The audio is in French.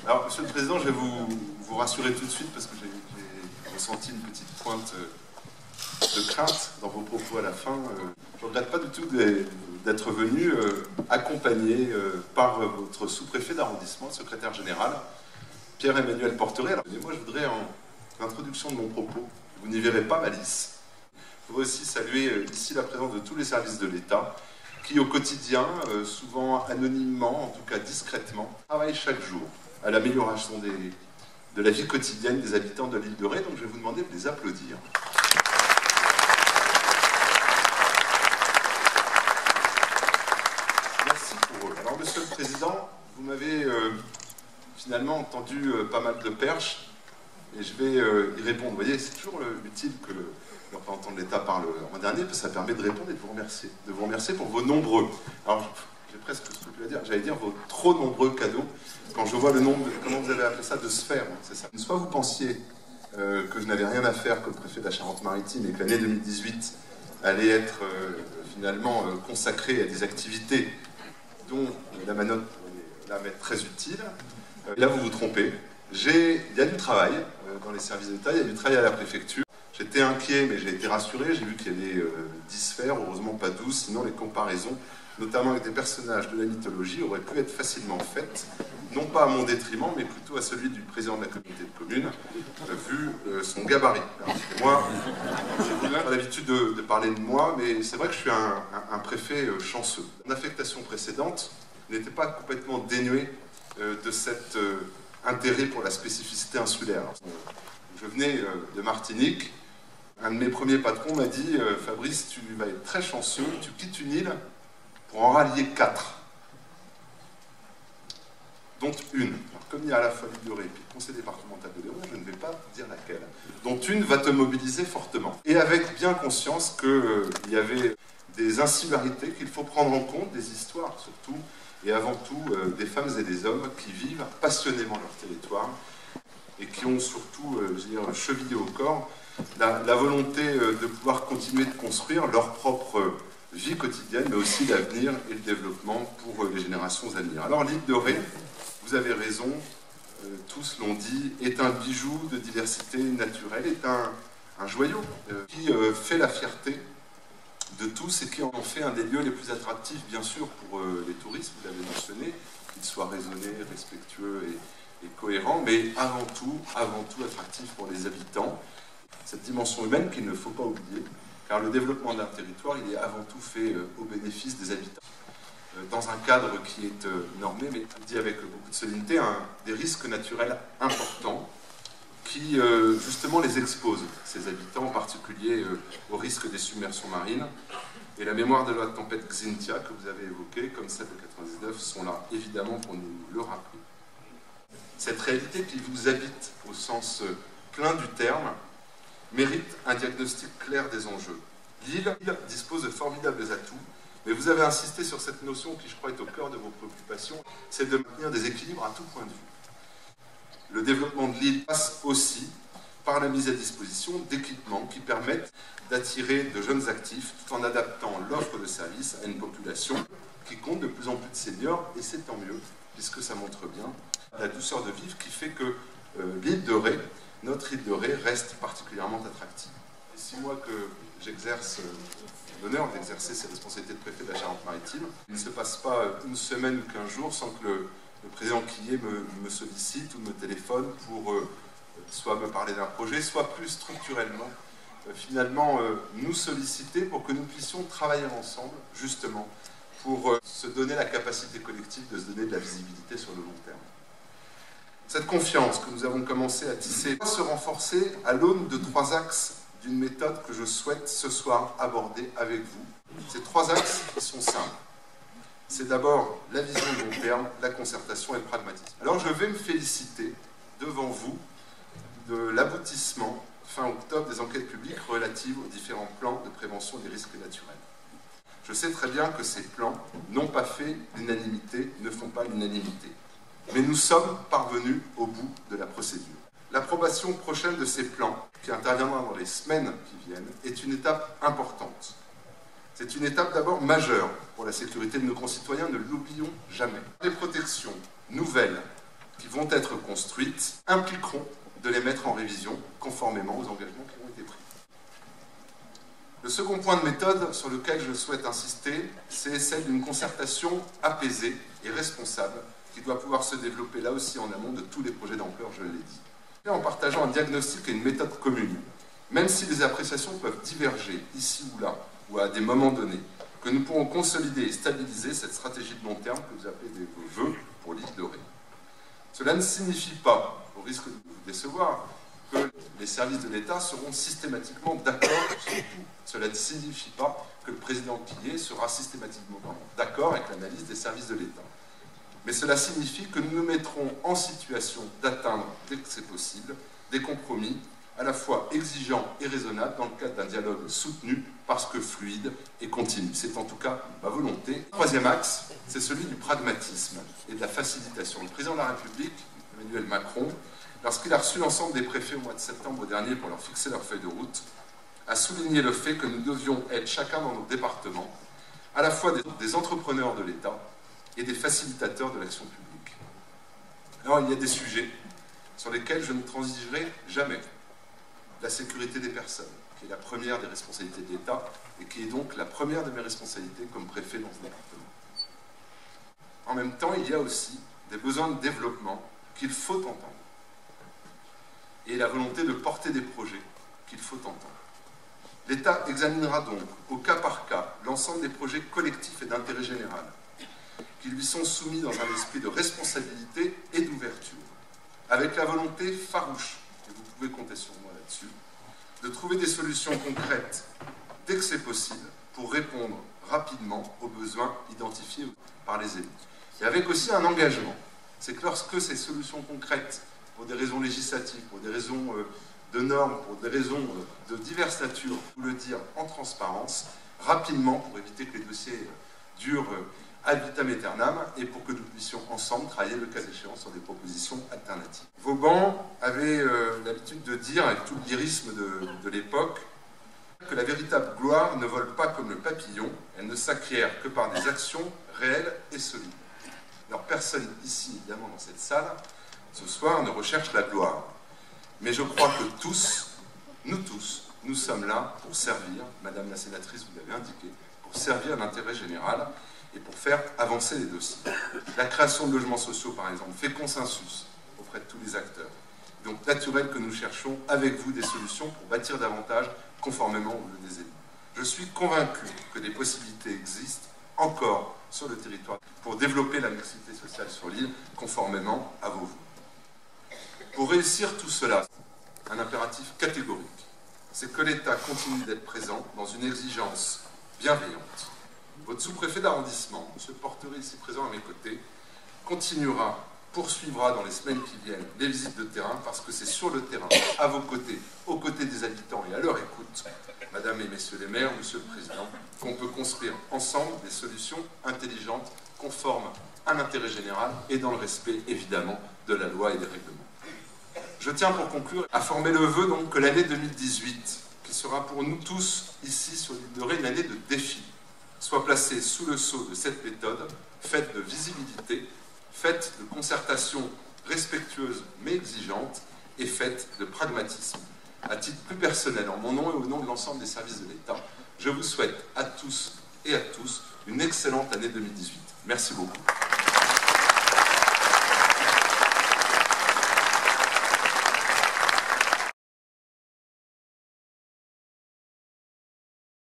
Alors, Monsieur le Président, je vais vous rassurer tout de suite parce que j'ai ressenti une petite pointe de crainte dans vos propos à la fin. Je ne regrette pas du tout d'être venu accompagné par votre sous-préfet d'arrondissement, le secrétaire général, Pierre-Emmanuel Porteret. Alors, moi, je voudrais, en introduction de mon propos, vous n'y verrez pas malice. Je voudrais aussi saluer ici la présence de tous les services de l'État qui, au quotidien, souvent anonymement, en tout cas discrètement, travaillent chaque jour à l'amélioration de la vie quotidienne des habitants de l'île de Ré. Donc je vais vous demander de les applaudir. Merci pour eux. Alors, Monsieur le Président, vous m'avez finalement entendu pas mal de perches et je vais y répondre. Vous voyez, c'est toujours utile que le représentant de l'État parle en dernier, parce que ça permet de répondre et de vous remercier pour vos nombreux, alors j'ai presque scrupule à dire, j'allais dire vos trop nombreux cadeaux, quand je vois le nombre, comment vous avez appelé ça, de sphères, c'est ça. Soit vous pensiez que je n'avais rien à faire comme préfet de la Charente-Maritime et que l'année 2018 allait être finalement consacrée à des activités dont la manotte va m'être très utile, là vous vous trompez. Il y a du travail dans les services d'État, il y a du travail à la préfecture. J'étais inquiet, mais j'ai été rassuré. J'ai vu qu'il y avait 10 sphères, heureusement pas 12, sinon les comparaisons, notamment avec des personnages de la mythologie, auraient pu être facilement faites, non pas à mon détriment, mais plutôt à celui du président de la communauté de communes, vu son gabarit. Moi, j'ai pas l'habitude de parler de moi, mais c'est vrai que je suis un préfet chanceux. Mon affectation précédente n'était pas complètement dénuée de cet intérêt pour la spécificité insulaire. Je venais de Martinique. Un de mes premiers patrons m'a dit « Fabrice, tu vas être très chanceux, tu quittes une île pour en rallier 4. » Dont une. Alors, comme il y a à la fois l'île de Ré et le conseil départemental de l'Hérault, je ne vais pas dire laquelle. Dont une va te mobiliser fortement. Et avec bien conscience qu'il y avait des insularités qu'il faut prendre en compte, des histoires surtout, et avant tout des femmes et des hommes qui vivent passionnément leur territoire et qui ont surtout, je veux dire, chevillé au corps la volonté de pouvoir continuer de construire leur propre vie quotidienne, mais aussi l'avenir et le développement pour les générations à venir. Alors l'île de Ré, vous avez raison, tous l'ont dit, est un bijou de diversité naturelle, est un joyau qui fait la fierté de tous et qui en fait un des lieux les plus attractifs, bien sûr, pour les touristes, vous l'avez mentionné, qu'ils soient raisonnés, respectueux et cohérent, mais avant tout attractif pour les habitants. Cette dimension humaine qu'il ne faut pas oublier, car le développement d'un territoire, il est avant tout fait au bénéfice des habitants. Dans un cadre qui est normé, mais dit avec beaucoup de solennité, des risques naturels importants qui justement les exposent, ces habitants, en particulier au risque des submersions marines. Et la mémoire de la tempête Xynthia que vous avez évoquée, comme celle de 99, sont là évidemment pour nous le rappeler. Cette réalité qui vous habite au sens plein du terme mérite un diagnostic clair des enjeux. L'île dispose de formidables atouts, mais vous avez insisté sur cette notion qui, je crois, est au cœur de vos préoccupations, c'est de maintenir des équilibres à tout point de vue. Le développement de l'île passe aussi par la mise à disposition d'équipements qui permettent d'attirer de jeunes actifs tout en adaptant l'offre de services à une population qui compte de plus en plus de seniors, et c'est tant mieux, puisque ça montre bien la douceur de vivre qui fait que l'île de Ré, notre île de Ré, reste particulièrement attractive. Les 6 mois que j'exerce l'honneur d'exercer ces responsabilités de préfet de la Charente-Maritime, il ne se passe pas une semaine ou 15 jours sans que le président Quillier me sollicite ou me téléphone pour soit me parler d'un projet, soit plus structurellement, finalement, nous solliciter pour que nous puissions travailler ensemble, justement, pour se donner la capacité collective de se donner de la visibilité sur le long terme. Cette confiance que nous avons commencé à tisser doit se renforcer à l'aune de 3 axes d'une méthode que je souhaite ce soir aborder avec vous. Ces 3 axes qui sont simples. C'est d'abord la vision de long terme, la concertation et le pragmatisme. Alors je vais me féliciter devant vous de l'aboutissement fin octobre des enquêtes publiques relatives aux différents plans de prévention des risques naturels. Je sais très bien que ces plans n'ont pas fait l'unanimité, ne font pas l'unanimité. Mais nous sommes parvenus au bout de la procédure. L'approbation prochaine de ces plans, qui interviendra dans les semaines qui viennent, est une étape importante. C'est une étape d'abord majeure pour la sécurité de nos concitoyens, ne l'oublions jamais. Des protections nouvelles qui vont être construites impliqueront de les mettre en révision conformément aux engagements qui ont été pris. Le second point de méthode sur lequel je souhaite insister, c'est celle d'une concertation apaisée et responsable qui doit pouvoir se développer là aussi en amont de tous les projets d'ampleur, je l'ai dit. Et en partageant un diagnostic et une méthode commune, même si les appréciations peuvent diverger ici ou là, ou à des moments donnés, que nous pourrons consolider et stabiliser cette stratégie de long terme que vous appelez de vos vœux pour l'île de Ré. Cela ne signifie pas, au risque de vous décevoir, que les services de l'État seront systématiquement d'accord sur tout. Cela ne signifie pas que le président Quillier sera systématiquement d'accord avec l'analyse des services de l'État. Mais cela signifie que nous nous mettrons en situation d'atteindre, dès que c'est possible, des compromis à la fois exigeants et raisonnables dans le cadre d'un dialogue soutenu parce que fluide et continu. C'est en tout cas ma volonté. Le troisième axe, c'est celui du pragmatisme et de la facilitation. Le président de la République, Emmanuel Macron, lorsqu'il a reçu l'ensemble des préfets au mois de septembre dernier pour leur fixer leur feuille de route, a souligné le fait que nous devions être chacun dans nos départements à la fois des entrepreneurs de l'État et des facilitateurs de l'action publique. Alors il y a des sujets sur lesquels je ne transigerai jamais. La sécurité des personnes, qui est la première des responsabilités de l'État et qui est donc la première de mes responsabilités comme préfet dans ce département. En même temps, il y a aussi des besoins de développement qu'il faut entendre et la volonté de porter des projets qu'il faut entendre. L'État examinera donc au cas par cas l'ensemble des projets collectifs et d'intérêt général qui lui sont soumis dans un esprit de responsabilité et d'ouverture, avec la volonté farouche, et vous pouvez compter sur moi là-dessus, de trouver des solutions concrètes dès que c'est possible pour répondre rapidement aux besoins identifiés par les élus. Et avec aussi un engagement, c'est que lorsque ces solutions concrètes, pour des raisons législatives, pour des raisons de normes, pour des raisons de diverses natures, vous le dire en transparence, rapidement, pour éviter que les dossiers durent ad vitam aeternam, et pour que nous puissions ensemble travailler le cas échéant sur des propositions alternatives. Vauban avait l'habitude de dire, avec tout le lyrisme de l'époque, que la véritable gloire ne vole pas comme le papillon, elle ne s'acquiert que par des actions réelles et solides. Alors personne ici, évidemment, dans cette salle, ce soir, ne recherche la gloire. Mais je crois que tous, nous sommes là pour servir, Madame la sénatrice, vous l'avez indiqué, pour servir l'intérêt général et pour faire avancer les dossiers. La création de logements sociaux, par exemple, fait consensus auprès de tous les acteurs. Donc, naturel que nous cherchions avec vous des solutions pour bâtir davantage conformément aux vœux des élus. Je suis convaincu que des possibilités existent encore sur le territoire pour développer la mixité sociale sur l'île conformément à vos vœux. Pour réussir tout cela, un impératif catégorique, c'est que l'État continue d'être présent dans une exigence bienveillante. Votre sous-préfet d'arrondissement, M. Portery, ici présent à mes côtés, continuera, poursuivra dans les semaines qui viennent les visites de terrain, parce que c'est sur le terrain, à vos côtés, aux côtés des habitants et à leur écoute, Madame et Messieurs les maires, Monsieur le Président, qu'on peut construire ensemble des solutions intelligentes, conformes à l'intérêt général et dans le respect, évidemment, de la loi et des règlements. Je tiens pour conclure à former le vœu donc que l'année 2018, qui sera pour nous tous ici sur l'île de Ré une année de défi, soit placée sous le sceau de cette méthode, faite de visibilité, faite de concertation respectueuse mais exigeante et faite de pragmatisme. À titre plus personnel, en mon nom et au nom de l'ensemble des services de l'État, je vous souhaite à tous et à tous une excellente année 2018. Merci beaucoup.